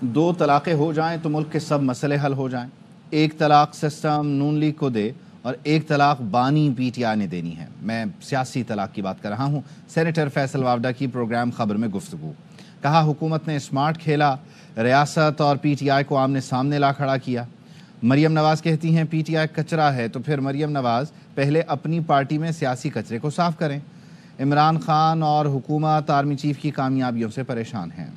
دو طلاقیں ہو جائیں تو ملک کے سب مسئلے حل ہو جائیں. ایک طلاق سسٹم نون لیگ کو دے اور ایک طلاق بانی پی ٹی آئی نے دینی ہے. میں سیاسی طلاق کی بات کر رہا ہوں. سینیٹر فیصل وافدہ کی پروگرام خبر میں گفتگو. کہا حکومت نے اسمارٹ کھیلا, ریاست اور پی ٹی آئی کو آمنے سامنے لا کھڑا کیا. مریم نواز کہتی ہیں پی ٹی آئی کچرا ہے, تو پھر مریم نواز پہلے اپنی پارٹی میں سیاسی کچرے کو صاف کریں. عمران خان اور حکومت آرمی چیف کی کامیابیوں سے پریشان ہیں.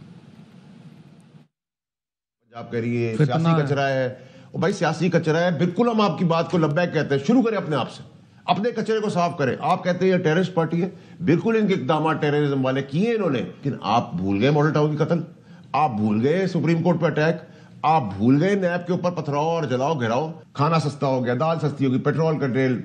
آپ کہہ رہی ہے سیاسی کچرا ہے. بھائی سیاسی کچرا ہے, بالکل ہم آپ کی بات کو لبیک کہتے ہیں. شروع کریں اپنے آپ سے, اپنے کچرے کو صاف کریں. آپ کہتے ہیں یہ ٹیررسٹ پارٹی ہے, بالکل ان کے اقدامات ٹیررزم والے کیے انہوں نے, لیکن آپ بھول گئے ماڈل ٹاؤن کی قتل, آپ بھول گئے سپریم کورٹ پہ اٹیک, آپ بھول گئے نیب کے اوپر پتھراؤ اور جلاؤ گھراؤ. کھانا سستا ہو گیا, دال سستی ہوگی, پیٹرول کا ٹیل,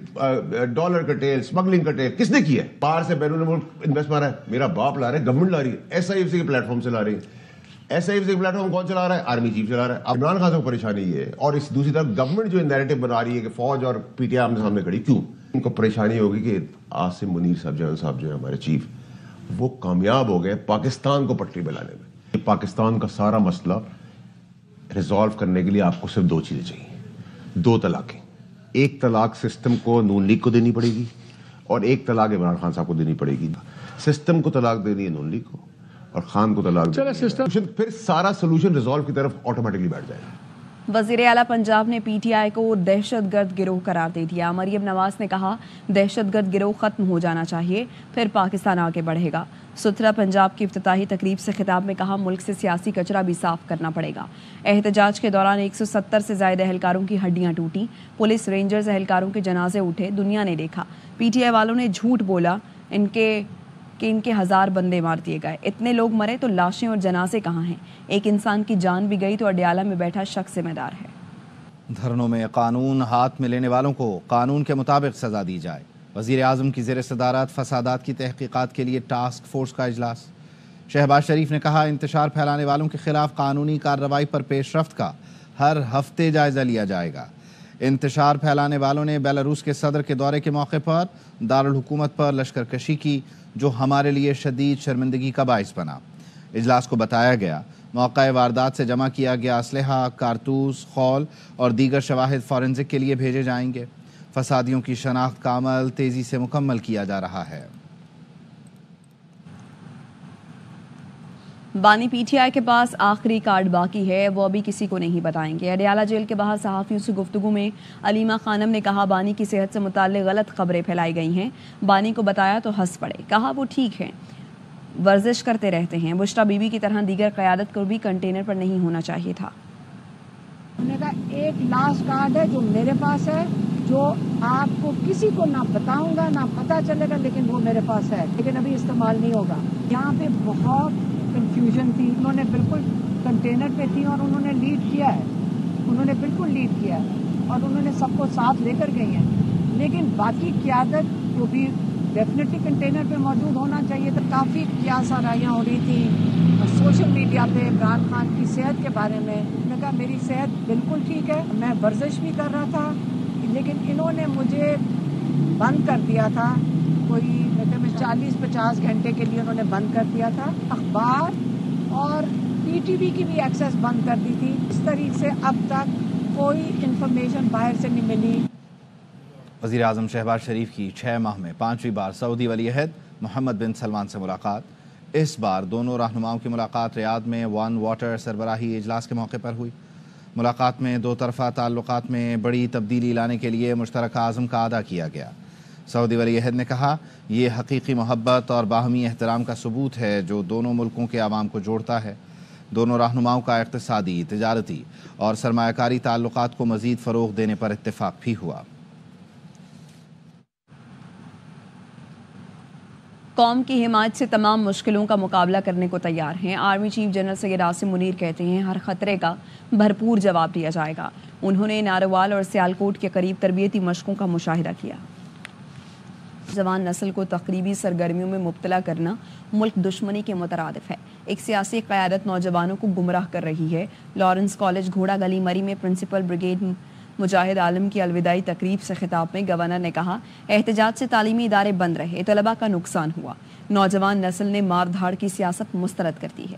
ڈالر کا ٹیل, اسمگلنگ کا ٹیل کس نے کیا ہے؟ باہر سے بیرون ملک انویسٹ مارا ہے, میرا باپ لا رہا ہے, گورنمنٹ لا رہی ہے, ایس آئی ایف سی کے پلیٹ فارم سے لا رہی ہے. ایس آئی ایف سی کے پلیٹ فارم کون چلا رہا ہے؟ آرمی چیف چلا رہا ہے. اب عمران خان سے پریشانی یہ ہے, اور اس دوسری طرف گورنمنٹ جو نیریٹو بنا رہی ہے کہ فوج اور پی ٹی آئی آمنے سامنے کھڑی, کیوں ان کو پریشانی ہوگی کہ عاصم منیر صاحب جنرل صاحب جو ہے ہمارے چیف, وہ کامیاب ہو گئے پاکستان کو پٹری پہ لانے میں. پاکستان کا سارا مسئلہ ریزالو کرنے کے لیے آپ کو صرف دو چیزیں چاہیے, دو طلاقیں. ایک طلاق سسٹم کو نون لیگ کو دینی پڑے گی, اور ایک طلاق عمران خان صاحب کو دینی پڑے گی. سسٹم کو طلاق دینی ہے نون لیگ کو, اور خان کو طلاق دینی ہے, پھر سارا سولوشن ریزالو کی طرف آٹومیٹکلی بیٹھ جائے گا. وزیر اعلیٰ پنجاب نے پی ٹی آئی کو دہشت گرد گروہ قرار دے دیا. مریم نواز نے کہا دہشت گرد گروہ ختم ہو جانا چاہیے, پھر پاکستان آگے بڑھے گا. سترہ پنجاب کی افتتاحی تقریب سے خطاب میں کہا ملک سے سیاسی کچرا بھی صاف کرنا پڑے گا. احتجاج کے دوران 170 سے زائد اہلکاروں کی ہڈیاں ٹوٹیں, پولیس رینجرز اہلکاروں کے جنازے اٹھے. دنیا نے دیکھا پی ٹی آئی والوں نے جھوٹ بولا ان کے 1000 بندے مار دیے گئے. اتنے لوگ مرے تو لاشیں اور جنازے کہاں ہیں؟ ایک انسان کی جان بھی گئی تو اڈیالہ میں بیٹھا شخص ذمہ دار ہے. دھرنوں میں قانون ہاتھ میں لینے والوں کو قانون کے مطابق سزا دی جائے. وزیر اعظم کی زیر صدارت فسادات کی تحقیقات کے لیے ٹاسک فورس کا اجلاس. شہباز شریف نے کہا انتشار پھیلانے والوں کے خلاف قانونی کارروائی پر پیش رفت کا ہر ہفتے جائزہ لیا جائے گا. انتشار پھیلانے والوں نے بیلاروس کے صدر کے دورے کے موقع پر دارالحکومت پر لشکر کشی کی, جو ہمارے لیے شدید شرمندگی کا باعث بنا. اجلاس کو بتایا گیا موقع واردات سے جمع کیا گیا اسلحہ, کارتوس, خول اور دیگر شواہد فورنزک کے لیے بھیجے جائیں گے. فسادیوں کی شناخت کا عمل تیزی سے مکمل کیا جا رہا ہے. بانی پی ٹی آئی کے پاس آخری کارڈ باقی ہے, وہ ابھی کسی کو نہیں بتائیں گے. اڈیالہ جیل کے باہر صحافیوں سے گفتگو میں علیمہ خانم نے کہا بانی کی صحت سے متعلق غلط خبریں پھیلائی گئی ہیں. بانی کو بتایا تو ہنس پڑے, کہا وہ ٹھیک ہیں, ورزش کرتے رہتے ہیں. بشرا بی بی کی طرح دیگر قیادت کو بھی کنٹینر پر نہیں ہونا چاہیے تھا. ہم نے کہا ایک لاسٹ کارڈ ہے جو میرے پاس ہے, جو آپ کو کسی کو نہ بتاؤں گا نہ پتہ چلے گا, لیکن وہ میرے پاس ہے, لیکن ابھی استعمال نہیں ہوگا. یہاں پہ بہت کنفیوژن تھی, انہوں نے بالکل کنٹینر پہ تھی اور انہوں نے لیڈ کیا ہے, انہوں نے بالکل لیڈ کیا ہے اور انہوں نے سب کو ساتھ لے کر گئی ہیں, لیکن باقی قیادت کو بھی ڈیفینیٹلی کنٹینر پہ موجود ہونا چاہیے. تو کافی قیاس آرائیاں ہو رہی تھیں سوشل میڈیا پہ عمران خان کی صحت کے بارے میں. میں نے کہا میری صحت بالکل ٹھیک ہے, میں ورزش بھی کر رہا تھا, لیکن انہوں نے مجھے بند کر دیا تھا. کوئی 40-50 گھنٹے کے لیے انہوں نے بند کر دیا تھا. اخبار اور پی ٹی وی کی بھی ایکسیس بند کر دی تھی. اس طریقے سے اب تک کوئی انفارمیشن باہر سے نہیں ملی. وزیر اعظم شہباز شریف کی 6 ماہ میں 5ویں بار سعودی ولی عہد محمد بن سلمان سے ملاقات. اس بار دونوں رہنماؤں کی ملاقات ریاض میں ون واٹر سربراہی اجلاس کے موقع پر ہوئی. ملاقات میں دو طرفہ تعلقات میں بڑی تبدیلی لانے کے لیے مشترکہ عزم کا اعادہ کیا گیا. سعودی ولی عہد نے کہا یہ حقیقی محبت اور باہمی احترام کا ثبوت ہے جو دونوں ملکوں کے عوام کو جوڑتا ہے. دونوں رہنماؤں کا اقتصادی, تجارتی اور سرمایہ کاری تعلقات کو مزید فروغ دینے پر اتفاق بھی ہوا. قوم کی حمایت سے تمام مشکلوں کا مقابلہ کرنے کو تیار ہیں. Army chief general Syed Asim Munir کہتے ہیں ہر خطرے کا بھرپور جواب دیا جائے گا. انہوں نے ناروال اور سیالکوٹ کے قریب تربیتی مشقوں کا مشاہدہ کیا. جوان نسل کو تقریبی سرگرمیوں میں مبتلا کرنا ملک دشمنی کے مترادف ہے. ایک سیاسی قیادت نوجوانوں کو گمراہ کر رہی ہے. لارنس کالج گھوڑا گلی مری میں پرنسپل بریگیڈ مجاہد عالم کی الوداعی تقریب سے خطاب میں گورنر نے کہا احتجاج سے تعلیمی ادارے بند رہے, طلباء کا نقصان ہوا. نوجوان نسل نے مار دھاڑ کی سیاست مسترد کر دی ہے.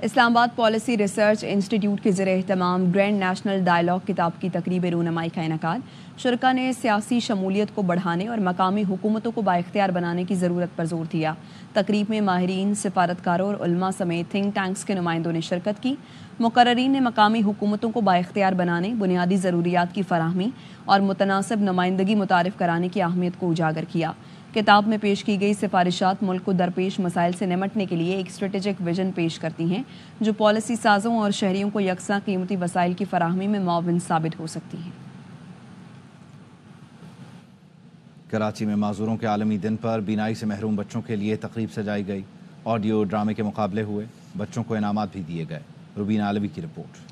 اسلام آباد پالیسی ریسرچ انسٹیٹیوٹ کے زیر اہتمام گرینڈ نیشنل ڈائیلاگ کتاب کی تقریب رونمائی کا انعقاد. شرکا نے سیاسی شمولیت کو بڑھانے اور مقامی حکومتوں کو بااختیار بنانے کی ضرورت پر زور دیا. تقریب میں ماہرین، سفارتکاروں اور علماء سمیت تھنک ٹینکس کے نمائندوں نے شرکت کی. مقررین نے مقامی حکومتوں کو بااختیار بنانے، بنیادی ضروریات کی فراہمی اور متناسب نمائندگی متعارف کرانے کی اہمیت کو اجاگر کیا. کتاب میں پیش کی گئی سفارشات ملک کو درپیش مسائل سے نمٹنے کے لیے ایک اسٹریٹجک ویژن پیش کرتی ہیں جو پالیسی سازوں اور شہریوں کو یکساں قیمتی وسائل کی فراہمی میں معاون ثابت ہو سکتی ہیں. کراچی میں معذوروں کے عالمی دن پر بینائی سے محروم بچوں کے لیے تقریب سجائی گئی. آڈیو ڈرامے کے مقابلے ہوئے، بچوں کو انعامات بھی دیے گئے. روبینہ علوی کی رپورٹ.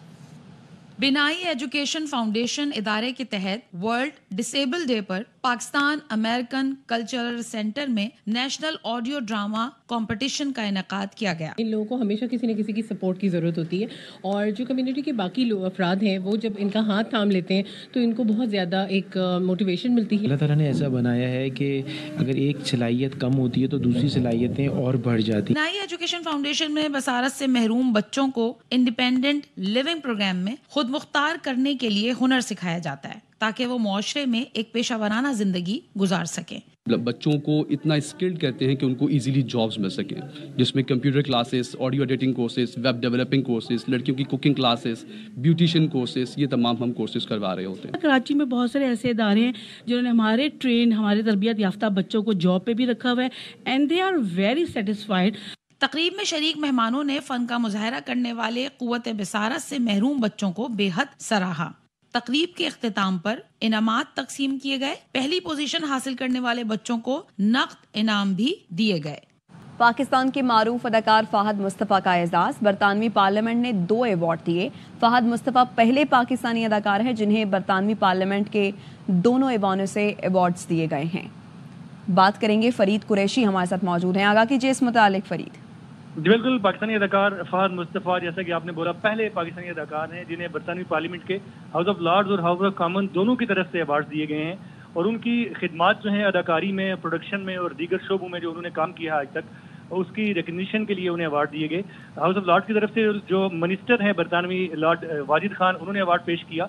بینائی ایجوکیشن فاؤنڈیشن ادارے کے تحت ورلڈ ڈسیبل ڈے پر پاکستان امریکن کلچرل سینٹر میں نیشنل آڈیو ڈراما کمپٹیشن کا انعقاد کیا گیا. ان لوگوں کو ہمیشہ کسی نہ کسی کی سپورٹ کی ضرورت ہوتی ہے، اور جو کمیونٹی کے باقی افراد ہیں وہ جب ان کا ہاتھ تھام لیتے ہیں تو ان کو بہت زیادہ ایک موٹیویشن ملتی ہے. اللہ تعالیٰ نے ایسا بنایا ہے کہ اگر ایک صلاحیت کم ہوتی ہے تو دوسری صلاحیتیں اور بڑھ جاتی. بینائی ایجوکیشن فاؤنڈیشن میں بصارت سے محروم بچوں کو انڈیپینڈنٹ لیونگ پروگرام میں خود مختار کرنے کے لیے ہنر سکھایا جاتا ہے تاکہ وہ معاشرے میں ایک پیشہ ورانہ زندگی گزار سکیں. بچوں کو اتنا اسکلڈ کرتے ہیں کہ ان کو ایزیلی جابز مل سکیں، جس میں computer classes, audio editing courses, web developing courses, لڑکیوں کی کوکنگ کلاسز، بیوٹیشین کورسز، یہ تمام ہم کورسز کروا رہے ہوتے ہیں. کراچی میں بہت سارے ایسے ادارے ہیں جنہوں نے ہمارے تربیت یافتہ بچوں کو جاب پہ بھی رکھا ہوا ہے، and they are very satisfied. تقریب میں شریک مہمانوں نے فن کا مظاہرہ کرنے والے قوت بصارت سے محروم بچوں کو بے حد سراہا. تقریب کے اختتام پر انعامات تقسیم کیے گئے. پہلی پوزیشن حاصل کرنے والے بچوں کو نقد انعام بھی دیے گئے. پاکستان کے معروف اداکار فہد مصطفیٰ کا اعزاز. برطانوی پارلیمنٹ نے 2 ایوارڈ دیے. فہد مصطفیٰ پہلے پاکستانی اداکار ہیں جنہیں برطانوی پارلیمنٹ کے دونوں ایوانوں سے ایوارڈز دیے گئے ہیں. بات کریں گے، فرید قریشی ہمارے ساتھ موجود ہیں. آگاہ کیجیے اس متعلق فرید. جی بالکل، پاکستانی اداکار فہد مصطفیٰ جیسا کہ آپ نے بولا پہلے پاکستانی اداکار ہیں جنہیں برطانوی پارلیمنٹ کے ہاؤس آف لارڈز اور ہاؤس آف کامن دونوں کی طرف سے ایوارڈ دیے گئے ہیں، اور ان کی خدمات جو ہیں اداکاری میں، پروڈکشن میں اور دیگر شعبوں میں جو انہوں نے کام کیا ہے آج تک، اس کی ریکگنیشن کے لیے انہیں ایوارڈ دیے گئے. ہاؤس آف لارڈز کی طرف سے جو منسٹر ہیں برطانوی لارڈ واجد خان، انہوں نے ایوارڈ پیش کیا،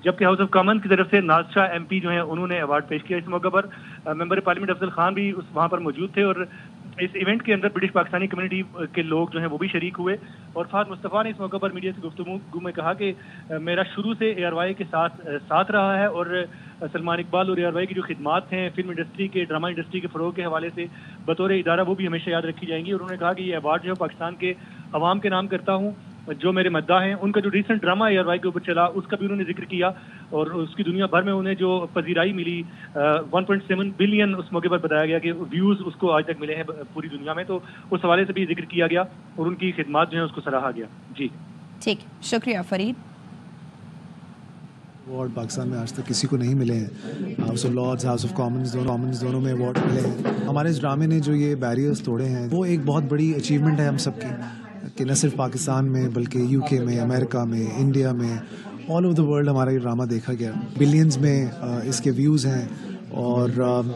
جبکہ ہاؤس آف کامن کی طرف سے ناز شاہ ایم پی جو ہیں انہوں نے ایوارڈ پیش کیا. اس موقع پر ممبر پارلیمنٹ افضل خان بھی وہاں پر موجود تھے، اور اس ایونٹ کے اندر برٹش پاکستانی کمیونٹی کے لوگ جو ہیں وہ بھی شریک ہوئے. اور فہد مصطفیٰ نے اس موقع پر میڈیا سے گفتگو میں کہا کہ میرا شروع سے اے آر وائی کے ساتھ رہا ہے، اور سلمان اقبال اور اے آر وائی کی جو خدمات ہیں فلم انڈسٹری کے، ڈرامہ انڈسٹری کے فروغ کے حوالے سے بطور ادارہ وہ بھی ہمیشہ یاد رکھی جائیں گی. اور انہوں نے کہا کہ یہ ایوارڈ جو ہے پاکستان کے عوام کے نام کرتا ہوں جو میرے مداح ہیں. ان کا جو recent drama A R Y کے اوپر چلا اس کا بھی انہوں نے ذکر کیا، اور اس کی دنیا بھر میں انہیں جو پذیرائی ملی 1.7 بلین اس موقع پر بتایا گیا کہ ویوز اس کو آج تک ملے ہیں پوری دنیا میں، تو اس حوالے سے بھی ذکر کیا گیا اور ان کی خدمات جو ہیں اس کو سراہا گیا. جی ٹھیک، شکریہ فرید. ایوارڈ پاکستان میں آج تک کسی کو نہیں ملے ہیں. House of Lords, house of Commons دونوں میں ایوارڈ ملے ہیں. ہمارے اس ڈرامے نے جو یہ بیریئرز توڑے ہیں وہ ایک بہت بڑی اچیومنٹ ہے ہم سب کی، کہ نہ صرف پاکستان میں بلکہ یو کے میں، امریکہ میں، انڈیا میں، آل اوور دا ورلڈ ہمارا یہ ڈرامہ دیکھا گیا. بلینز میں اس کے ویوز ہیں اور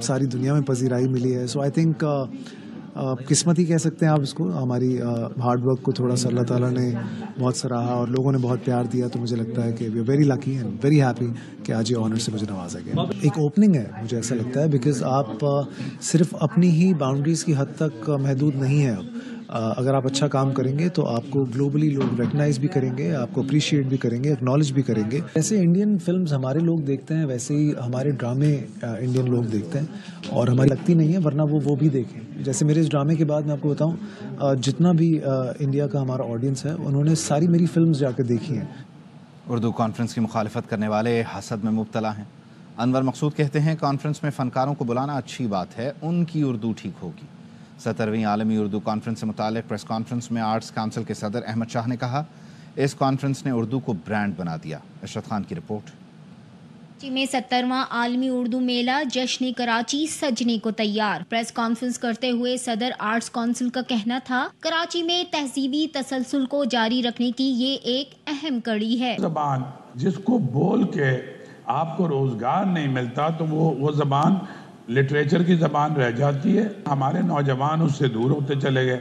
ساری دنیا میں پذیرائی ملی ہے. سو آئی تھنک قسمت ہی کہہ سکتے ہیں آپ اس کو. ہماری ہارڈ ورک کو تھوڑا سا اللہ تعالیٰ نے بہت سراہا اور لوگوں نے بہت پیار دیا، تو مجھے لگتا ہے کہ we are very lucky and very happy کہ آج یہ آنر سے مجھے نوازا گیا. ایک اوپننگ ہے مجھے ایسا لگتا ہے، بیکاز آپ صرف اپنی ہی باؤنڈریز کی حد تک محدود نہیں ہیں. اگر آپ اچھا کام کریں گے تو آپ کو گلوبلی لوگ ریکگنائز بھی کریں گے، آپ کو اپریشیٹ بھی کریں گے، اکنالج بھی کریں گے. جیسے انڈین فلمز ہمارے لوگ دیکھتے ہیں ویسے ہی ہمارے ڈرامے انڈین لوگ دیکھتے ہیں، اور ہماری لگتی نہیں ہے، ورنہ وہ بھی دیکھیں. جیسے میرے اس ڈرامے کے بعد میں آپ کو بتاؤں، جتنا بھی انڈیا کا ہمارا آڈینس ہے انہوں نے ساری میری فلمز جا کے دیکھی ہیں. اردو کانفرنس کی مخالفت کرنے والے حسد میں مبتلا ہیں. انور مقصود کہتے ہیں کانفرنس میں فنکاروں کو بلانا اچھی بات ہے، ان کی اردو ٹھیک ہوگی. 17ویں عالمی اردو کانفرنس سے متعلق پریس کانفرنس میں آرٹس کونسل کے صدر احمد شاہ نے کہا اس کانفرنس نے اردو کو برانڈ بنا دیا. اشرت خان کی رپورٹ. کراچی میں 70واں عالمی اردو میلہ جشن کراچی سجنے کو تیار. پریس کانفرنس کرتے ہوئے صدر آرٹس کونسل کا کہنا تھا کراچی میں تہذیبی تسلسل کو جاری رکھنے کی یہ ایک اہم کڑی ہے. زبان جس کو بول کے آپ کو روزگار نہیں ملتا تو وہ زبان لٹریچر کی زبان رہ جاتی ہے. ہمارے نوجوان اس سے دور ہوتے چلے گئے.